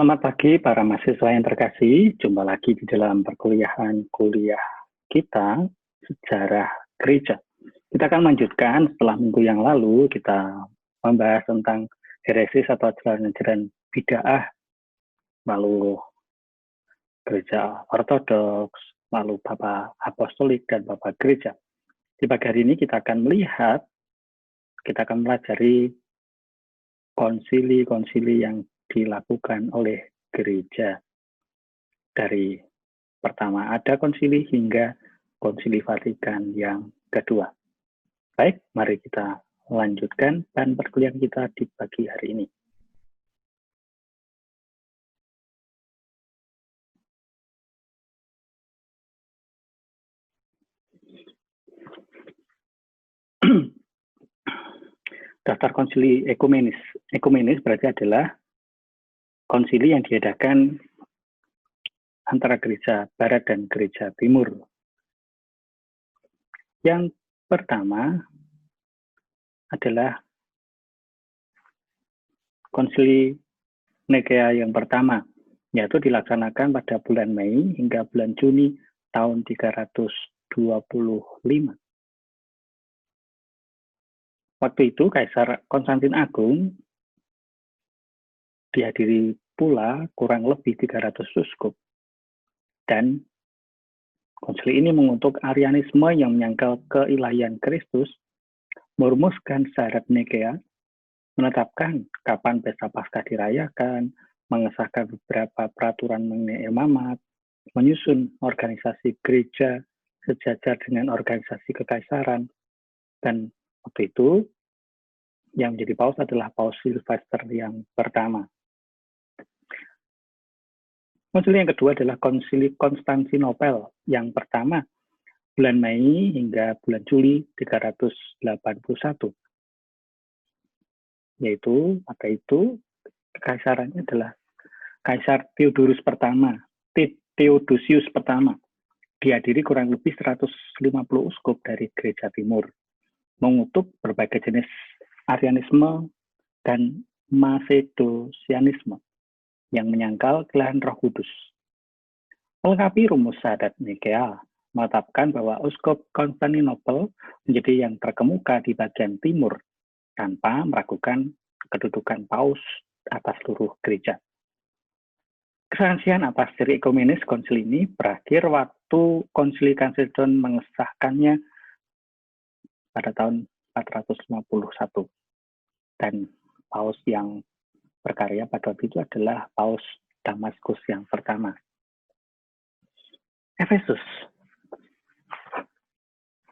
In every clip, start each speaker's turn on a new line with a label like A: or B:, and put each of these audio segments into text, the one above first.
A: Selamat pagi para mahasiswa yang terkasih. Jumpa lagi di dalam perkuliahan kuliah kita, Sejarah Gereja. Kita akan lanjutkan setelah minggu yang lalu kita membahas tentang heresis atau ajaran-ajaran bid'ah, lalu gereja ortodoks, lalu Bapak Apostolik dan Bapak Gereja. Di pagi hari ini kita akan melajari konsili-konsili yang dilakukan oleh gereja. Dari pertama ada konsili hingga konsili Vatikan yang kedua. Baik, mari kita lanjutkan dan perkuliahan kita di pagi hari ini. Daftar konsili ekumenis. Ekumenis berarti adalah konsili yang diadakan antara gereja barat dan gereja timur. Yang pertama adalah konsili Nikea yang pertama, yaitu dilaksanakan pada bulan Mei hingga bulan Juni tahun 325. Waktu itu Kaisar Konstantin Agung dihadiri pula kurang lebih 300 uskup. Dan konsili ini mengutuk Arianisme yang menyangkal keilahian Kristus, merumuskan syarat Nikea, menetapkan kapan pesta Paskah dirayakan, mengesahkan beberapa peraturan mengenai imamat, menyusun organisasi gereja sejajar dengan organisasi kekaisaran, dan waktu itu yang menjadi paus adalah Paus Sylvester yang pertama. Konsili yang kedua adalah konsili Konstantinopel yang pertama, bulan Mei hingga bulan Juli 381. Yaitu pada itu kekaisarannya adalah Kaisar Theodosius pertama. Dihadiri kurang lebih 150 uskup dari gereja timur, mengutuk berbagai jenis Arianisme dan Macedosianisme yang menyangkal keilahian Roh Kudus. Melengkapi rumus syahadat Nikea, menetapkan bahwa uskup Konstantinopel menjadi yang terkemuka di bagian timur tanpa meragukan kedudukan paus atas seluruh gereja. Kesaksian atas ciri ekumenis konsili ini berakhir waktu konsili Chalcedon mengesahkannya pada tahun 451. Dan paus yang berkarya pada waktu itu adalah Paus Damaskus yang pertama. Efesus.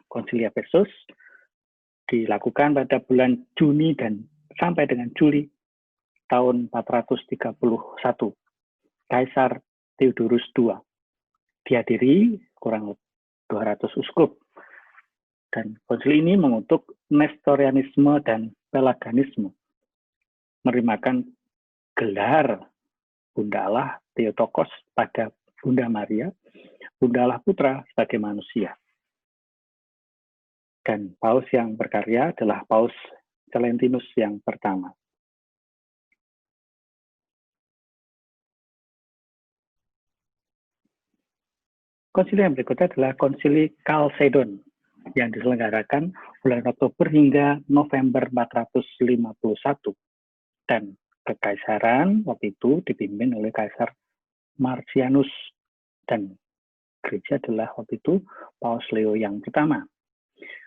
A: Konsili Efesus dilakukan pada bulan Juni dan sampai dengan Juli tahun 431. Kaisar Theodorus II. Dihadiri kurang lebih 200 uskup. Dan konsili ini mengutuk Nestorianisme dan Pelagianisme, menerimakan gelar Bunda Allah Theotokos pada Bunda Maria, Bunda Allah Putra sebagai manusia. Dan paus yang berkarya adalah Paus Celestinus yang pertama. Konsili yang berikutnya adalah konsili Chalcedon yang diselenggarakan bulan Oktober hingga November 451. Dan kekaisaran waktu itu dipimpin oleh Kaisar Marcianus, dan gereja adalah waktu itu Paus Leo yang pertama.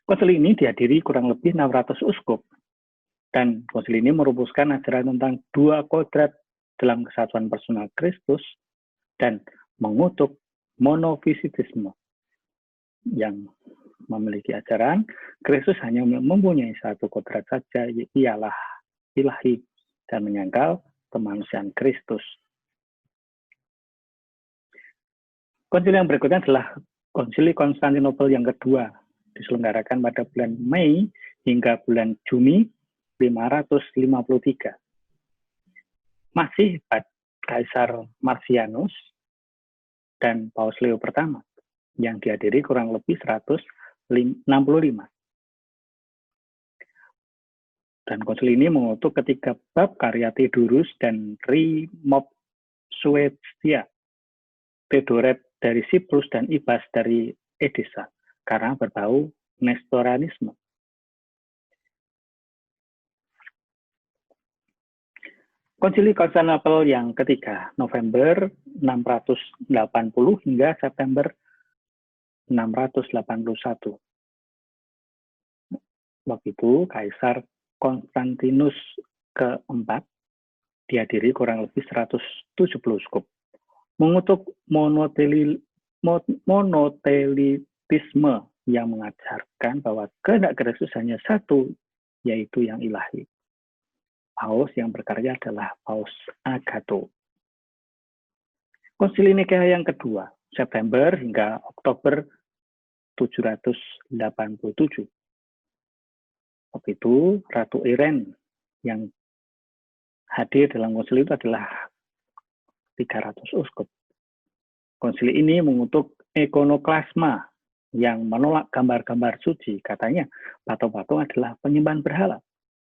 A: Konsili ini dihadiri kurang lebih 600 uskup, dan konsili ini merumuskan ajaran tentang dua kodrat dalam kesatuan personal Kristus dan mengutuk monofisitisme yang memiliki ajaran Kristus hanya mempunyai satu kodrat saja, ialah ilahi, dan menyangkal kemanusiaan Kristus. Konsili yang berikutnya adalah konsili Konstantinopel yang kedua, diselenggarakan pada bulan Mei hingga bulan Juni 553. Masih Kaisar Marcianus dan Paus Leo pertama, yang dihadiri kurang lebih 165. Dan konsili ini mengutuk ketiga bab karya Theodorus dan Swedia, Theodoret dari Siprus, dan Ibas dari Edessa, karena berbau Nestorianisme. Konsili Konstantinopel yang ketiga, November 680 hingga September 681. Waktu itu Kaisar Konstantinus keempat dihadiri kurang lebih 170 uskup, mengutuk monotelitisme yang mengajarkan bahwa kehendak Kristus hanya satu, yaitu yang ilahi. Paus yang berkarya adalah Paus Agato. Konsili Nikea yang kedua, September hingga Oktober 787. Waktu itu Ratu Irene yang hadir dalam konsili itu adalah 300 uskup. Konsili ini mengutuk ikonoklasma yang menolak gambar-gambar suci. Katanya patung-patung adalah penyembahan berhala.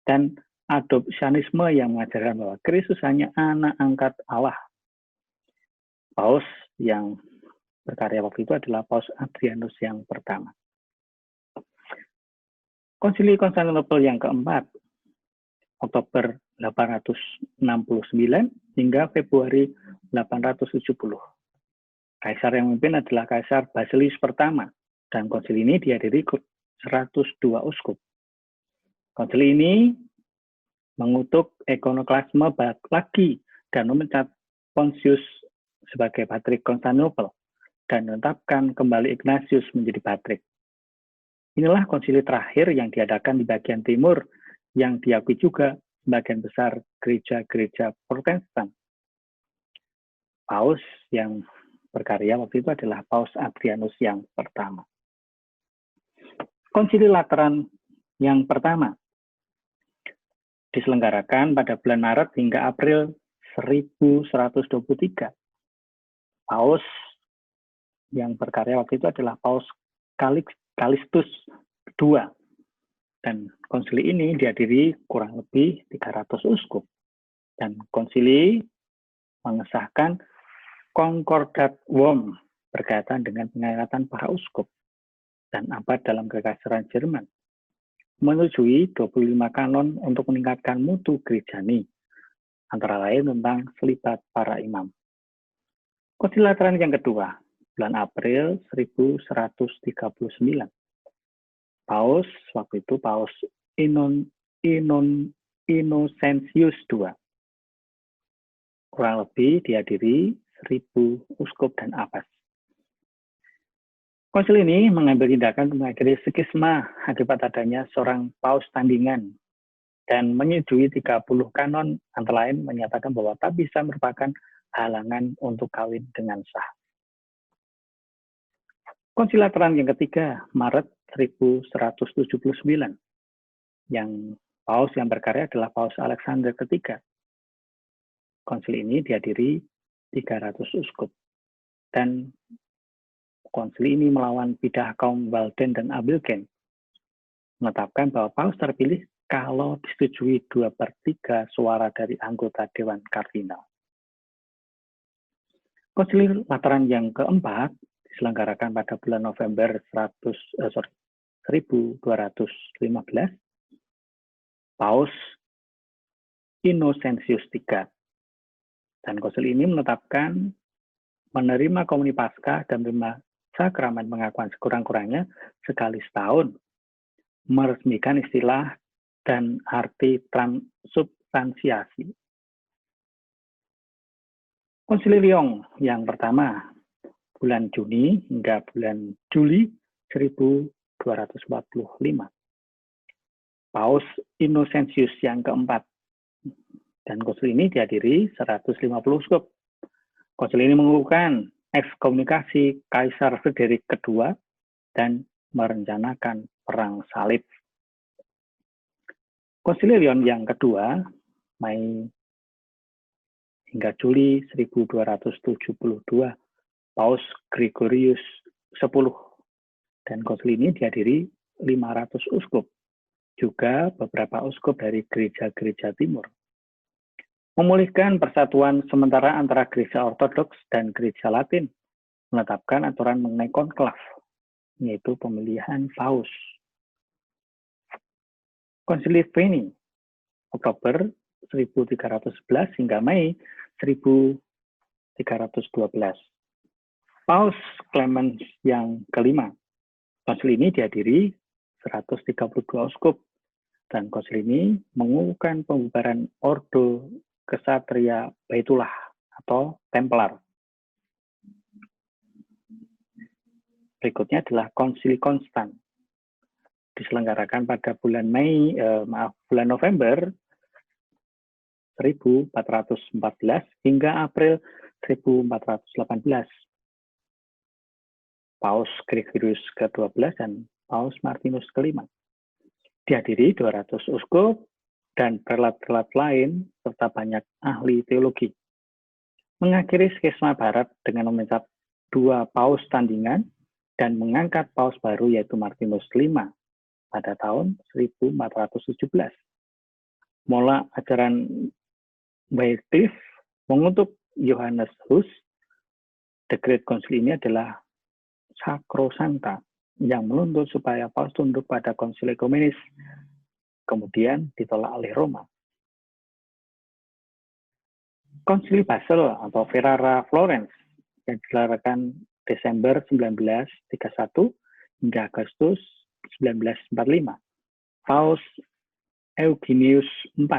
A: Dan adopsionisme yang mengajarkan bahwa Kristus hanya anak angkat Allah. Paus yang berkarya waktu itu adalah Paus Adrianus yang pertama. Konsili Konstantinopel yang keempat, Oktober 869 hingga Februari 870. Kaisar yang memimpin adalah Kaisar Basilius pertama, dan konsili ini dihadiri 102 uskup. Konsili ini mengutuk ikonoklasme lagi dan memecat Pontius sebagai Patrik Konstantinopel dan menetapkan kembali Ignatius menjadi Patrik. Inilah konsili terakhir yang diadakan di bagian timur yang diakui juga sebagian besar gereja-gereja Protestan. Paus yang berkarya waktu itu adalah Paus Adrianus yang pertama. Konsili Lateran yang pertama diselenggarakan pada bulan Maret hingga April 1123. Paus yang berkarya waktu itu adalah Paus Calixtus II. Dan konsili ini dihadiri kurang lebih 300 uskup. Dan konsili mengesahkan Concordat Worms berkaitan dengan pengangkatan para uskup dan abad dalam Kekaisaran Jerman. Menyetujui 25 kanon untuk meningkatkan mutu gerejani, antara lain tentang selibat para imam. Konsili Lateran yang kedua, bulan April 1139. Paus, waktu itu Paus Innocentius II. Kurang lebih dihadiri 1000 uskup dan abbas. Konsili ini mengambil tindakan mengakhiri skisma akibat adanya seorang paus tandingan dan menyetujui 30 kanon, antara lain menyatakan bahwa tak bisa merupakan halangan untuk kawin dengan sah. Konsili Lateran yang ketiga, Maret 1179. Yang paus yang berkarya adalah Paus Alexander III. Konsili ini dihadiri 300 uskup. Dan konsili ini melawan bidah kaum Walden dan Abilgen, menetapkan bahwa paus terpilih kalau disetujui 2/3 suara dari anggota Dewan Kardinal. Konsili Lateran yang keempat diselenggarakan pada bulan November 1215. Paus Innocentius III. Dan konsili ini menetapkan menerima komuni Paskah dan menerima sakramen pengakuan sekurang-kurangnya sekali setahun, meresmikan istilah dan arti transubstansiasi. Konsili Lyon yang pertama, bulan Juni hingga bulan Juli 1245. Paus Innocentius yang keempat. Dan konsili ini dihadiri 150 uskup. Konsili ini mengukuhkan ekskomunikasi Kaisar Frederik II dan merencanakan perang salib. Konsili Lyon yang kedua, Mei hingga Juli 1272, Paus Gregorius X. Dan konsili ini dihadiri 500 uskup, juga beberapa uskup dari gereja-gereja timur. Memulihkan persatuan sementara antara Gereja Ortodoks dan Gereja Latin, menetapkan aturan mengenai konklav, yaitu pemilihan paus. Konsili Veni, Oktober 1311 hingga Mei 1312. Paus Clemens yang kelima. Konsili ini dihadiri 132 uskup, dan konsili ini mengukuhkan pembubaran Ordo Kesatria Baitullah atau Templar. Berikutnya adalah Konsili Konstan, diselenggarakan pada bulan November 1414 hingga April 1418. Paus Gregorius ke-12 dan Paus Martinus ke-5. Dihadiri 200 uskup dan prelat-prelat lain serta banyak ahli teologi. Mengakhiri skisma barat dengan memecat 2 paus tandingan dan mengangkat paus baru yaitu Martinus V pada tahun 1417. Mula ajaran Wycliffe mengutuk Johannes Hus. The Great Council ini adalah sakrosankta yang menuntut supaya paus tunduk pada konsili ekumenis, kemudian ditolak oleh Roma. Konsili Basel atau Ferrara Florence yang diselenggarakan Desember 1931 hingga Agustus 1945. Paus Eugenius IV.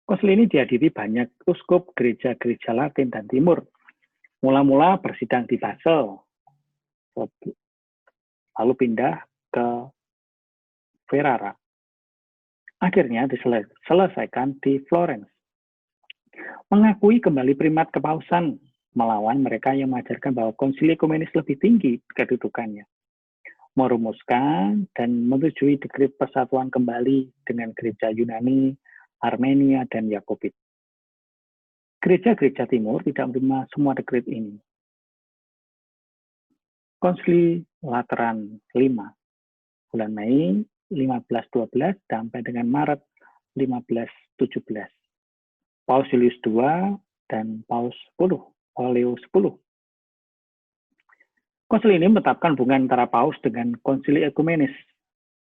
A: Konsili ini dihadiri banyak uskup gereja-gereja Latin dan Timur. Mula-mula bersidang di Basel, lalu pindah ke Ferrara. Akhirnya diselesaikan di Florence. Mengakui kembali primat kepausan melawan mereka yang mengajarkan bahwa konsili ekumenis lebih tinggi kedudukannya. Merumuskan dan menyetujui dekret persatuan kembali dengan gereja Yunani, Armenia, dan Yakobit. Gereja-gereja Timur tidak menerima semua dekret ini. Konsili Lateran V, bulan Mei 1512 sampai dengan Maret 1517. Paus Julius II dan Paus Leo X. Konsili ini menetapkan hubungan antara paus dengan konsili ekumenis,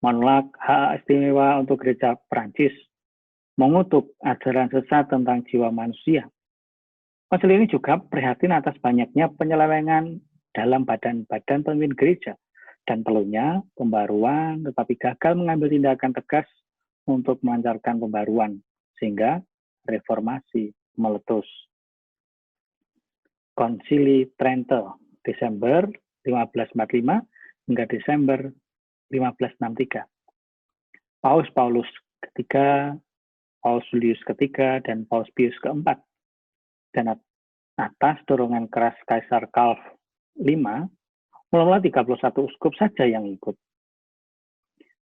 A: menolak hak istimewa untuk gereja Prancis, mengutuk ajaran sesat tentang jiwa manusia. Konsili ini juga prihatin atas banyaknya penyelewengan dalam badan-badan pemimpin gereja dan perlunya pembaruan, tetapi gagal mengambil tindakan tegas untuk melancarkan pembaruan, sehingga reformasi meletus. Konsili Trento, Desember 1545 hingga Desember 1563. Paus Paulus ketiga, Paus Julius ketiga, dan Paus Pius keempat. Dan atas dorongan keras Kaisar Karl V, mula-mula 31 uskup saja yang ikut.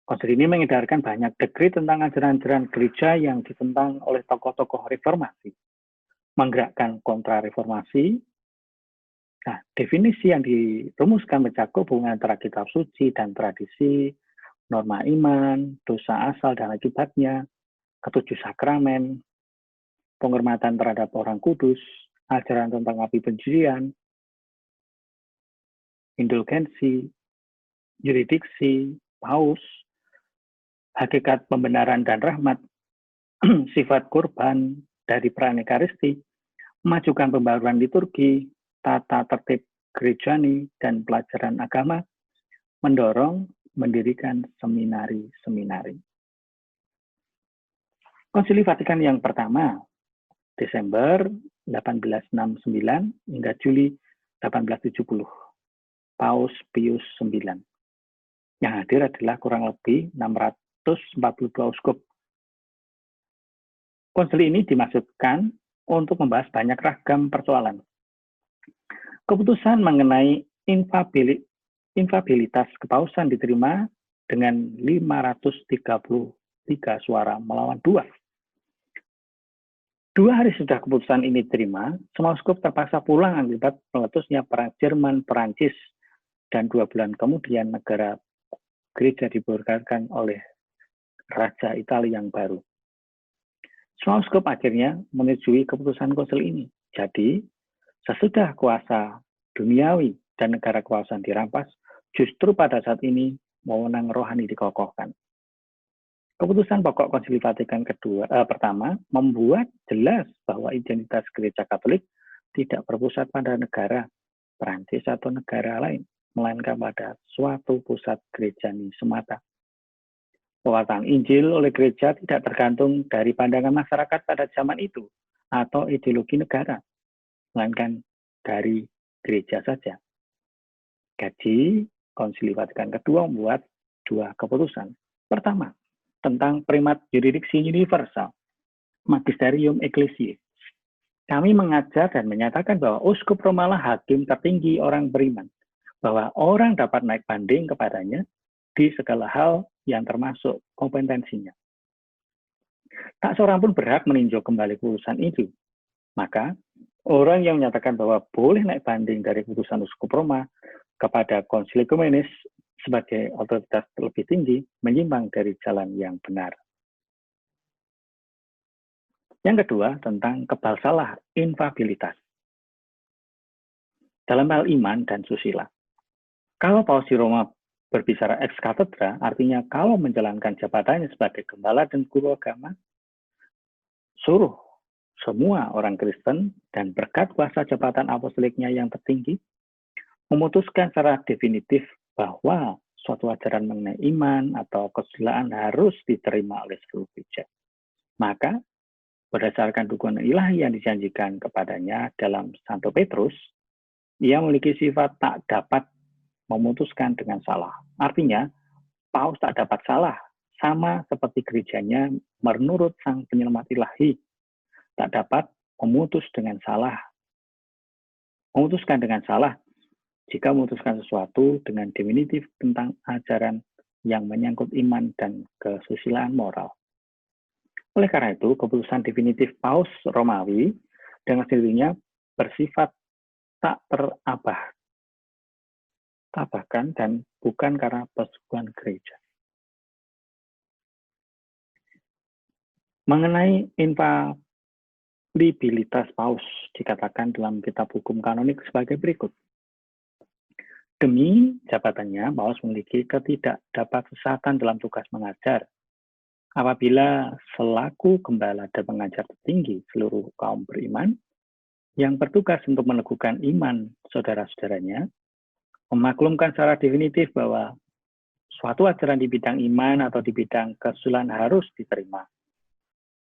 A: Konsili ini mengedarkan banyak dekret tentang ajaran-ajaran gereja yang ditentang oleh tokoh-tokoh reformasi. Menggerakkan kontra-reformasi. Nah, definisi yang dirumuskan mencakup hubungan antara kitab suci dan tradisi, norma iman, dosa asal dan akibatnya, ketujuh sakramen, penghormatan terhadap orang kudus, ajaran tentang api pencurian, indulgensi, yuridiksi, paus, hakikat pembenaran dan rahmat, sifat kurban dari perayaan Ekaristi, memajukan pembaruan liturgi, tata tertib gerejani, dan pelajaran agama, mendorong mendirikan seminari-seminari. Konsili Vatikan yang pertama, Desember 1869 hingga Juli 1870. Paus Pius IX. Yang hadir adalah kurang lebih 642 uskup. Konsili ini dimaksudkan untuk membahas banyak ragam persoalan. Keputusan mengenai infabilitas kepausan diterima dengan 533 suara melawan 2. 2 hari sudah keputusan ini diterima, semua uskup terpaksa pulang akibat meletusnya perang Jerman-Perancis, dan 2 bulan kemudian negara gereja dibubarkan oleh Raja Italia yang baru. Semua uskup akhirnya menyetujui keputusan konsil ini. Jadi, sesudah kuasa duniawi dan negara kekuasaan dirampas, justru pada saat ini wewenang rohani dikokohkan. Keputusan pokok Konsili Vatikan pertama membuat jelas bahwa identitas Gereja Katolik tidak berpusat pada negara Prancis atau negara lain, melainkan pada suatu pusat gerejani semata. Pewartaan Injil oleh gereja tidak tergantung dari pandangan masyarakat pada zaman itu atau ideologi negara, melainkan dari gereja saja. Jadi, Konsili Vatikan kedua membuat dua keputusan. Pertama, tentang primat yurisdiksi universal, Magisterium Ecclesiae. Kami mengajar dan menyatakan bahwa uskup Romalah hakim tertinggi orang beriman, bahwa orang dapat naik banding kepadanya di segala hal yang termasuk kompetensinya. Tak seorang pun berhak meninjau kembali putusan itu. Maka, orang yang menyatakan bahwa boleh naik banding dari putusan uskup Roma kepada Konsili Ekumenis sebagai otoritas lebih tinggi menyimpang dari jalan yang benar. Yang kedua, tentang kebal salah infabilitas. Dalam hal iman dan susila. Kalau Paus di Roma berbicara ex cathedra, artinya kalau menjalankan jabatannya sebagai gembala dan guru agama, suruh semua orang Kristen dan berkat kuasa jabatan apostoliknya yang tertinggi, memutuskan secara definitif bahwa suatu ajaran mengenai iman atau kesusilaan harus diterima oleh seluruh gereja. Maka, berdasarkan dukungan ilahi yang dijanjikan kepadanya dalam Santo Petrus, ia memiliki sifat tak dapat memutuskan dengan salah. Artinya, Paus tak dapat salah, sama seperti gerejanya menurut Sang Penyelamat Ilahi, tak dapat memutuskan dengan salah jika memutuskan sesuatu dengan definitif tentang ajaran yang menyangkut iman dan kesusilaan moral. Oleh karena itu, keputusan definitif Paus Romawi dengan sendirinya bersifat tak terabahkan dan bukan karena persetujuan gereja. Mengenai infalibilitas Paus dikatakan dalam kitab hukum kanonik sebagai berikut. Demi jabatannya, Paus memiliki ketidakdapatsesatan dalam tugas mengajar. Apabila selaku gembala dan pengajar tertinggi seluruh kaum beriman, yang bertugas untuk meneguhkan iman saudara-saudaranya, memaklumkan secara definitif bahwa suatu ajaran di bidang iman atau di bidang kesusilaan harus diterima.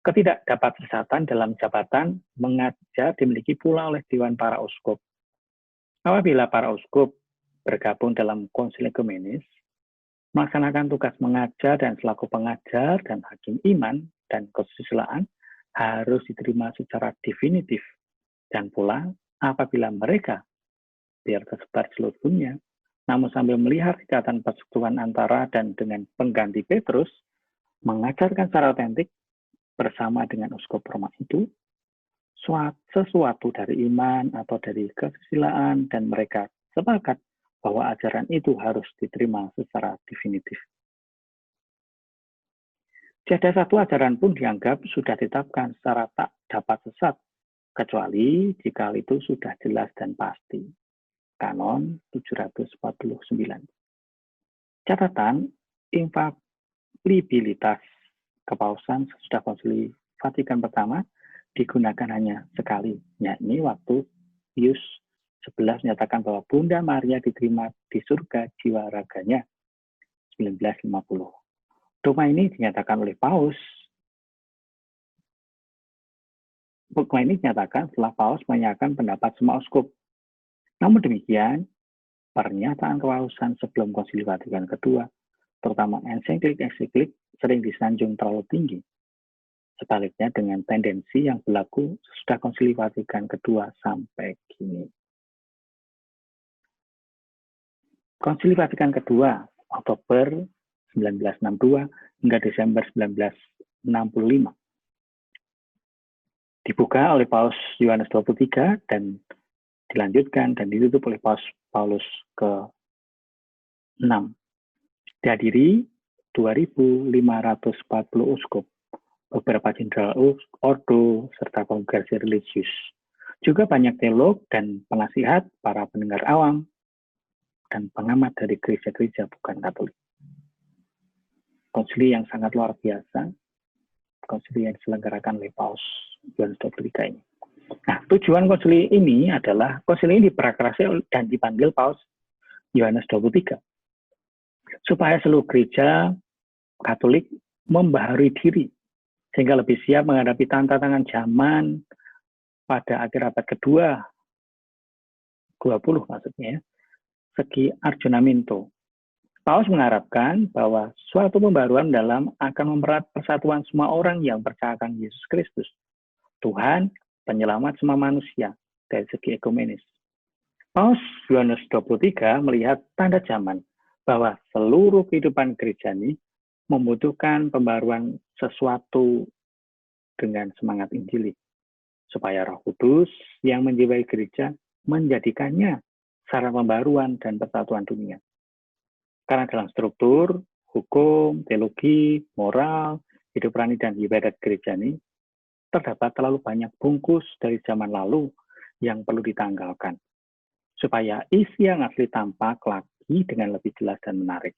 A: Ketidakdapatsesatan dalam jabatan mengajar dimiliki pula oleh Dewan Para Uskup. Apabila para uskup bergabung dalam Konsili Ekumenis, melaksanakan tugas mengajar dan selaku pengajar dan hakim iman dan kesusilaan harus diterima secara definitif. Dan pula apabila mereka biar tersebar seluruh dunia, namun sambil melihat ikatan persekutuan antara dan dengan pengganti Petrus, mengajarkan secara otentik bersama dengan uskup Roma itu, sesuatu dari iman atau dari kesusilaan dan mereka sepakat bahwa ajaran itu harus diterima secara definitif. Tiada satu ajaran pun dianggap sudah ditetapkan secara tak dapat sesat, kecuali jika itu sudah jelas dan pasti. Kanon 749. Catatan, infalibilitas kepausan sesudah Konsili Vatikan pertama digunakan hanya sekali, yakni waktu Pius 11 menyatakan bahwa Bunda Maria diterima di surga jiwa raganya 1950. Dogma ini dinyatakan oleh Paus. Dogma ini dinyatakan setelah Paus menyatakan pendapat semua uskup. Namun demikian, pernyataan kepausan sebelum Konsili Vatikan kedua, terutama ensiklik sering disanjung terlalu tinggi. Sebaliknya dengan tendensi yang berlaku sesudah Konsili Vatikan kedua sampai kini. Konsili Vatikan kedua, Oktober 1962 hingga Desember 1965. Dibuka oleh Paus Yohanes 23 dan dilanjutkan dan ditutup oleh Paus Paulus ke-6. Dihadiri 2.540 uskup. beberapa jenderal ordo, serta kongregasi religius. Juga banyak teolog dan penasihat, para pendengar awam, dan pengamat dari gereja-gereja bukan Katolik. Konsili yang sangat luar biasa, konsili yang diselenggarakan oleh Paus Yohanes 23 ini. Nah, tujuan konsili ini adalah, konsili ini diprakarasi dan dipanggil Paus Yohanes 23, supaya seluruh gereja Katolik membaharui diri, sehingga lebih siap menghadapi tantangan zaman pada akhir abad kedua, 20 maksudnya, segi Arjunaminto. Paus mengharapkan bahwa suatu pembaruan dalam akan mempererat persatuan semua orang yang percaya akan Yesus Kristus, Tuhan, penyelamat semua manusia, dari segi ekumenis. Paus Yohanes 23 melihat tanda zaman bahwa seluruh kehidupan gereja ini membutuhkan pembaruan sesuatu dengan semangat Injili, supaya Roh Kudus yang menjiwai gereja menjadikannya sarana pembaruan dan persatuan dunia. Karena dalam struktur, hukum, teologi, moral, hidup rohani, dan ibadat gereja ini terdapat terlalu banyak bungkus dari zaman lalu yang perlu ditanggalkan, supaya isi yang asli tampak lagi dengan lebih jelas dan menarik.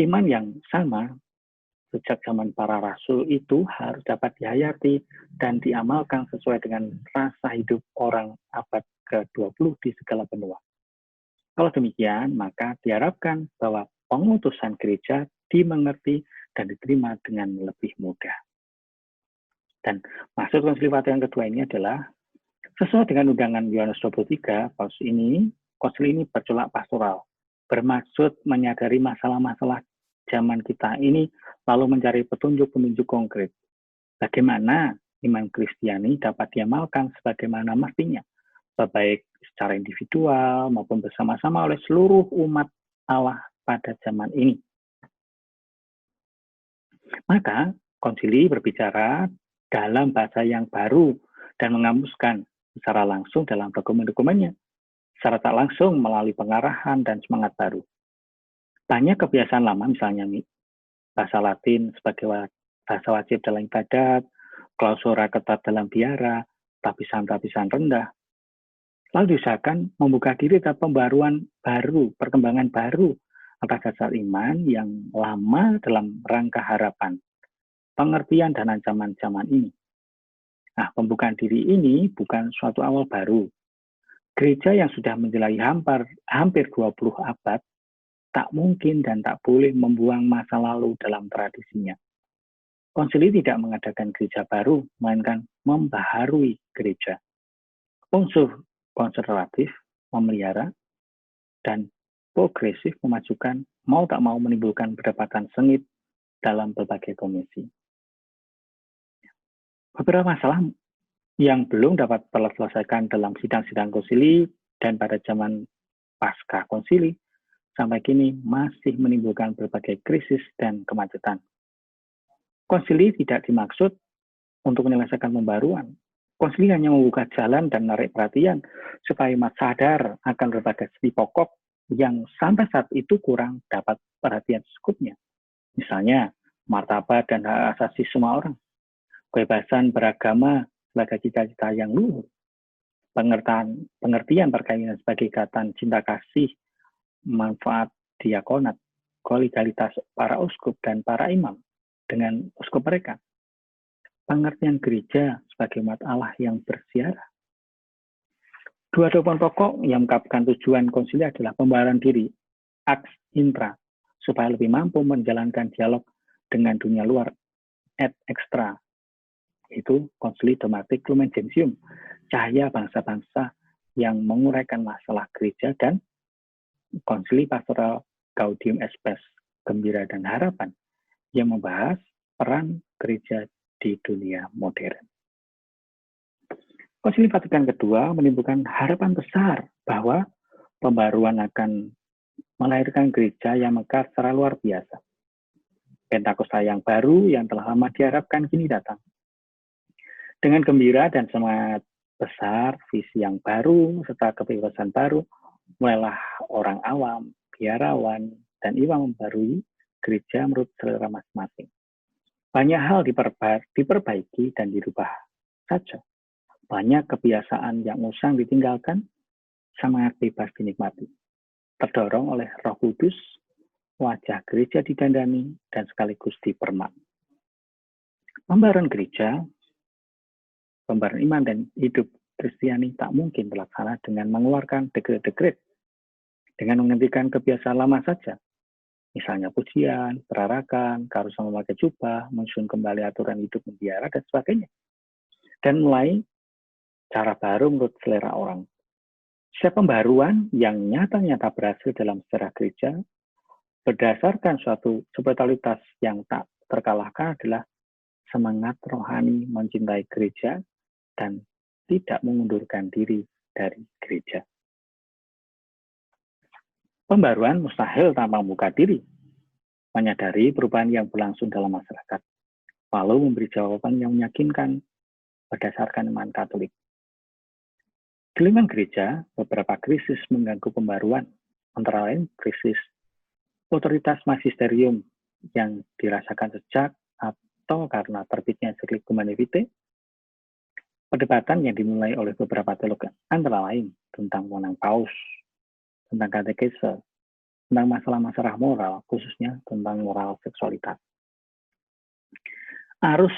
A: Iman yang sama sejak zaman para rasul itu harus dapat dihayati dan diamalkan sesuai dengan rasa hidup orang abad ke-20 di segala benua. Kalau demikian, maka diharapkan bahwa pengutusan gereja dimengerti dan diterima dengan lebih mudah. Dan maksud Konsili Vatikan kedua ini adalah, sesuai dengan undangan Yohanes 23, konsili ini bertolak pastoral, bermaksud menyadari masalah-masalah zaman kita ini, lalu mencari petunjuk-petunjuk konkret. Bagaimana iman Kristiani dapat diamalkan sebagaimana mestinya, baik secara individual maupun bersama-sama oleh seluruh umat Allah pada zaman ini. Maka, konsili berbicara dalam bahasa yang baru dan mengamuskan secara langsung dalam dokumen-dokumennya, secara tak langsung melalui pengarahan dan semangat baru. Banyak kebiasaan lama, misalnya bahasa Latin sebagai bahasa wajib dalam ibadat, klausura ketat dalam biara, tapisan-tapisan rendah, lalu diusahakan membuka diri terhadap pembaruan baru, perkembangan baru atas dasar iman yang lama dalam rangka harapan, pengertian dan ancaman zaman ini. Nah, pembukaan diri ini bukan suatu awal baru. Gereja yang sudah menjelajahi hampir 20 abad tak mungkin dan tak boleh membuang masa lalu dalam tradisinya. Konsili tidak mengadakan gereja baru, melainkan membaharui gereja. Unsur konservatif memelihara dan progresif memajukan, mau tak mau menimbulkan perdebatan sengit dalam berbagai komisi. Beberapa masalah yang belum dapat terselesaikan dalam sidang-sidang konsili dan pada zaman pasca konsili sampai kini masih menimbulkan berbagai krisis dan kemacetan. Konsili tidak dimaksud untuk menyelesaikan pembaruan. Konsili hanya membuka jalan dan menarik perhatian supaya umat sadar akan berbagai sisi pokok yang sampai saat itu kurang dapat perhatian secukupnya. Misalnya, martabat dan hak asasi semua orang, kebebasan beragama sebagai cita-cita yang luhur, pengertian perkawinan sebagai ikatan cinta kasih, manfaat diakonat, kolegalitas para uskup dan para imam dengan uskup mereka, pengertian gereja sebagai umat Allah yang bersiarah. Dua dokumen pokok yang mengungkapkan tujuan konsili adalah pembaharuan diri, ex intra, supaya lebih mampu menjalankan dialog dengan dunia luar, et extra, yaitu konsili dogmatik Lumen Gentium, cahaya bangsa-bangsa yang menguraikan masalah gereja, dan konsili pastoral Gaudium et Spes, gembira dan harapan, yang membahas peran gereja di dunia modern. Konsili Vatikan kedua menimbulkan harapan besar bahwa pembaruan akan melahirkan gereja yang mekar secara luar biasa. Pentakosta yang baru yang telah lama diharapkan kini datang. Dengan gembira dan semangat besar, visi yang baru, serta kebebasan baru, mulailah orang awam, biarawan, dan imam membarui gereja menurut selera masing-masing. Banyak hal diperbaiki dan dirubah saja. Banyak kebiasaan yang usang ditinggalkan, semangat bebas dinikmati. Terdorong oleh Roh Kudus, wajah gereja didandani dan sekaligus dipermak. Pembaruan gereja, pembaruan iman dan hidup Kristiani tak mungkin terlaksana dengan mengeluarkan dekret-dekret, dengan menghentikan kebiasaan lama saja. Misalnya pujian, perarakan, keharusan memakai jubah, menyusun kembali aturan hidup membiara, dan sebagainya. Dan mulai cara baru menurut selera orang. Setiap pembaruan yang nyata-nyata berhasil dalam sejarah gereja, berdasarkan suatu spiritualitas yang tak terkalahkan adalah semangat rohani mencintai gereja dan tidak mengundurkan diri dari gereja. Pembaruan mustahil tanpa membuka diri, menyadari perubahan yang berlangsung dalam masyarakat, lalu memberi jawaban yang meyakinkan berdasarkan iman Katolik. Di lingkungan gereja, beberapa krisis mengganggu pembaruan, antara lain krisis otoritas magisterium yang dirasakan sejak atau karena terbitnya ensiklik Humanae Vitae, perdebatan yang dimulai oleh beberapa teolog antara lain tentang wewenang paus, tentang katekese, tentang masalah-masalah moral, khususnya tentang moral seksualitas. Arus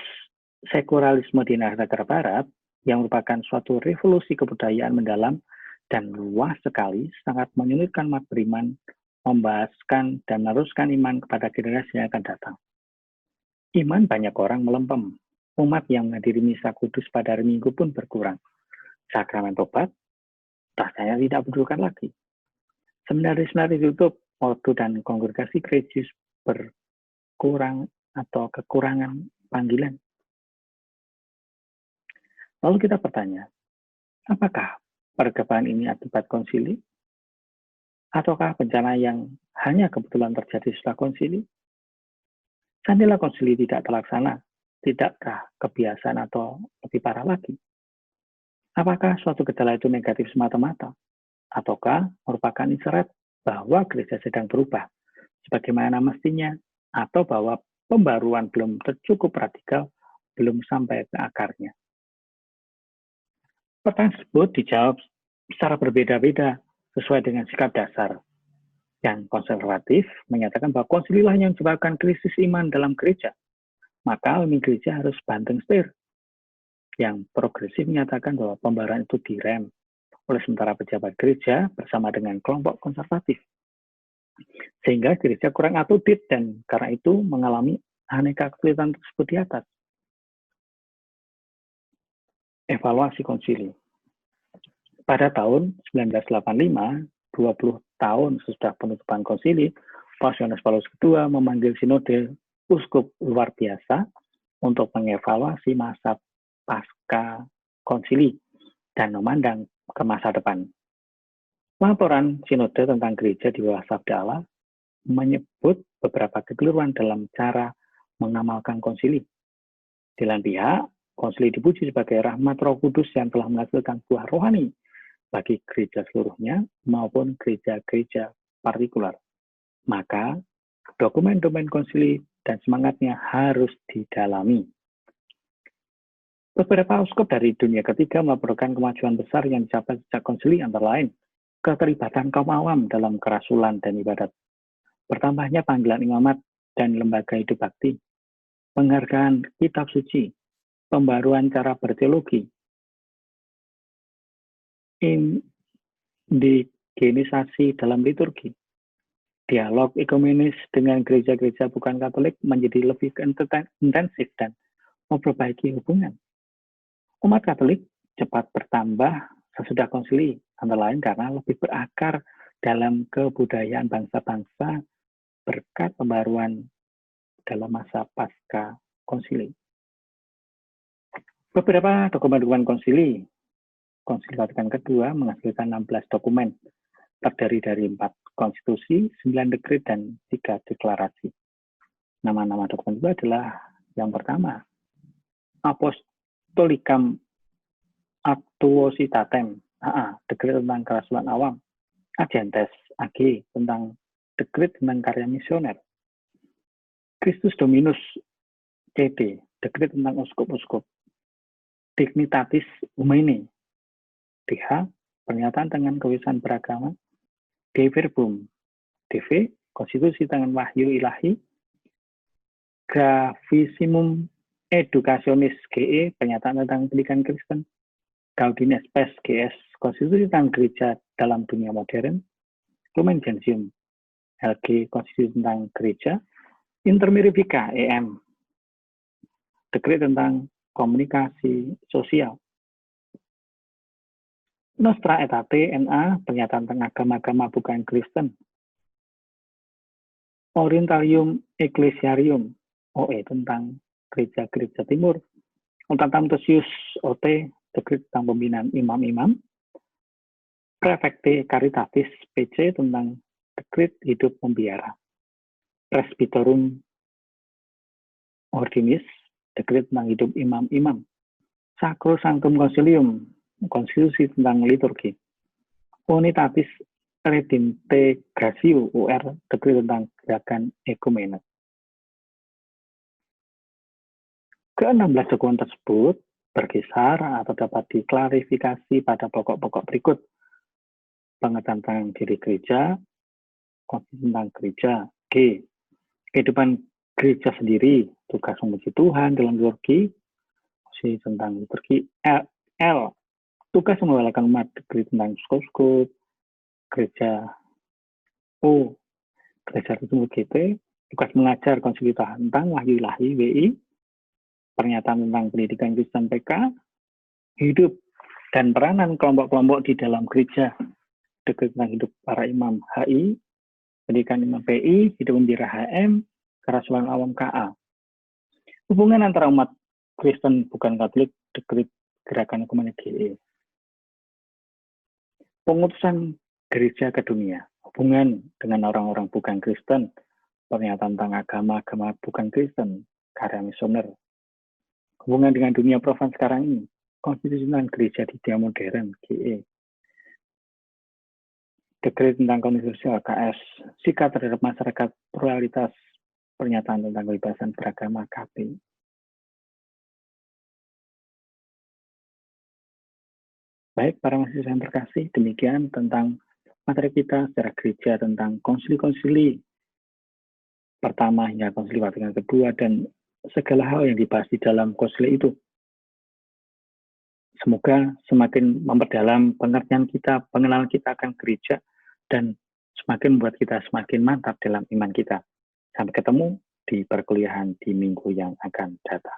A: sekularilisme di negara barat yang merupakan suatu revolusi kebudayaan mendalam dan luas sekali, sangat menyulitkan umat beriman membahaskan dan meneruskan iman kepada generasi yang akan datang. Iman banyak orang melempem. Umat yang menghadiri misa kudus pada hari Minggu pun berkurang. Sakramen tobat rasanya tidak dibutuhkan lagi. Seminari-seminari ditutup, ordo dan kongregasi gereja berkurang atau kekurangan panggilan. Lalu kita bertanya, apakah perkembangan ini akibat konsili? Ataukah bencana yang hanya kebetulan terjadi setelah konsili? Seandainya konsili tidak terlaksana, tidakkah kebiasaan atau lebih parah lagi? Apakah suatu gejala itu negatif semata-mata? Ataukah merupakan isyarat bahwa gereja sedang berubah sebagaimana mestinya, atau bahwa pembaruan belum cukup radikal, belum sampai ke akarnya? Pertanyaan tersebut dijawab secara berbeda-beda sesuai dengan sikap dasar. Yang konservatif menyatakan bahwa konsili lah yang menyebabkan krisis iman dalam gereja. Maka pemimpin gereja harus banting setir. Yang progresif menyatakan bahwa pembaruan itu direm oleh sementara pejabat gereja bersama dengan kelompok konservatif. Sehingga gereja kurang up-to-date dan karena itu mengalami aneka kesulitan tersebut di atas. Evaluasi konsili. Pada tahun 1985, 20 tahun sesudah penutupan konsili, Paus Yohanes Paulus II memanggil sinode uskup luar biasa untuk mengevaluasi masa pasca konsili dan memandang ke masa depan. Laporan sinode tentang gereja di bawah Sabda Allah menyebut beberapa kekeliruan dalam cara mengamalkan konsili. Di lain pihak, konsili dipuji sebagai rahmat Roh Kudus yang telah menghasilkan buah rohani bagi gereja seluruhnya maupun gereja-gereja partikular. Maka, dokumen-dokumen konsili dan semangatnya harus didalami. Beberapa uskup dari dunia ketiga melaporkan kemajuan besar yang dicapai sejak konsili, antara lain keterlibatan kaum awam dalam kerasulan dan ibadat, bertambahnya panggilan imamat dan lembaga hidup bakti, penghargaan kitab suci, pembaruan cara berteologi, indigenisasi dalam liturgi, dialog ekumenis dengan gereja-gereja bukan Katolik menjadi lebih intensif dan memperbaiki hubungan. Umat Katolik cepat bertambah sesudah konsili, antara lain karena lebih berakar dalam kebudayaan bangsa-bangsa berkat pembaruan dalam masa pasca konsili. Beberapa dokumen-dokumen konsili Vatikan kedua menghasilkan 16 dokumen, terdiri dari 4 konstitusi, 9 dekret, dan 3 deklarasi. Nama-nama dokumen itu adalah yang pertama, Apostolicam Actuositatem, dekret tentang kerasulan awam, Agentes AG, tentang dekret tentang karya misioner, Christus Dominus CD, dekret tentang uskup-uskup. Dignitatis Humanae. DH, pernyataan dengan kewisan beragama. De Verbum. DV, konstitusi dengan wahyu ilahi. Gravissimum Educationis GE, pernyataan tentang pendidikan Kristen. Gaudium et Spes GS, konstitusi tentang gereja dalam dunia modern. Lumen Gentium LG, konstitusi tentang gereja. Intermirifica EM, dekret tentang komunikasi sosial. Nostra Aetate NA, pernyataan tentang agama-agama bukan Kristen. Orientalium Ecclesiarium OE, tentang gereja-gereja timur. Ultatam Tosius OT, dekret tentang pembinaan imam-imam. Prefecte Caritatis PC, tentang dekret hidup membiara. Presbyterum Ordinis, dekret tentang hidup imam-imam. Sacrosanctum Concilium, konstitusi tentang liturgi. Unitatis Redintegratio UR, dekret tentang gerakan ekumene. Ke-16 dokumen tersebut berkisar atau dapat diklarifikasi pada pokok-pokok berikut. Pengertian tentang diri gereja, konstitusi tentang gereja. G. Kehidupan gereja sendiri, tugas memuji Tuhan dalam liturgi, konstitusi tentang liturgi. L. Tugas mengawalkan umat, dekret tentang uskup-uskup. Gereja. O. Gereja Kristen GT, tugas mengajar, konstitusi tentang wahyu ilahi. WI. Pernyataan tentang pendidikan Kristen PK. Hidup dan peranan kelompok-kelompok di dalam gereja, dekret tentang hidup para imam. HI. Pendidikan imam PI. Hidup membira HM. Kerasulan awam KA. Hubungan antara umat Kristen bukan Katolik, dekret gerakan ekumene GE. Pengutusan gereja ke dunia, hubungan dengan orang-orang bukan Kristen, pernyataan tentang agama-agama bukan Kristen, karya misioner. Hubungan dengan dunia profan sekarang ini, konstitusi tentang gereja di dunia modern, GE. Dekret tentang konstitusi LKS, sikap terhadap masyarakat pluralitas, pernyataan tentang kebebasan beragama, KP. Baik, para mahasiswa yang terkasih, demikian tentang materi kita secara gereja tentang konsili-konsili pertama hingga konsili Vatikan kedua dan segala hal yang dibahas di dalam konsili itu. Semoga semakin memperdalam pengertian kita, pengenalan kita akan gereja, dan semakin membuat kita semakin mantap dalam iman kita. Sampai ketemu di perkuliahan di minggu yang akan datang.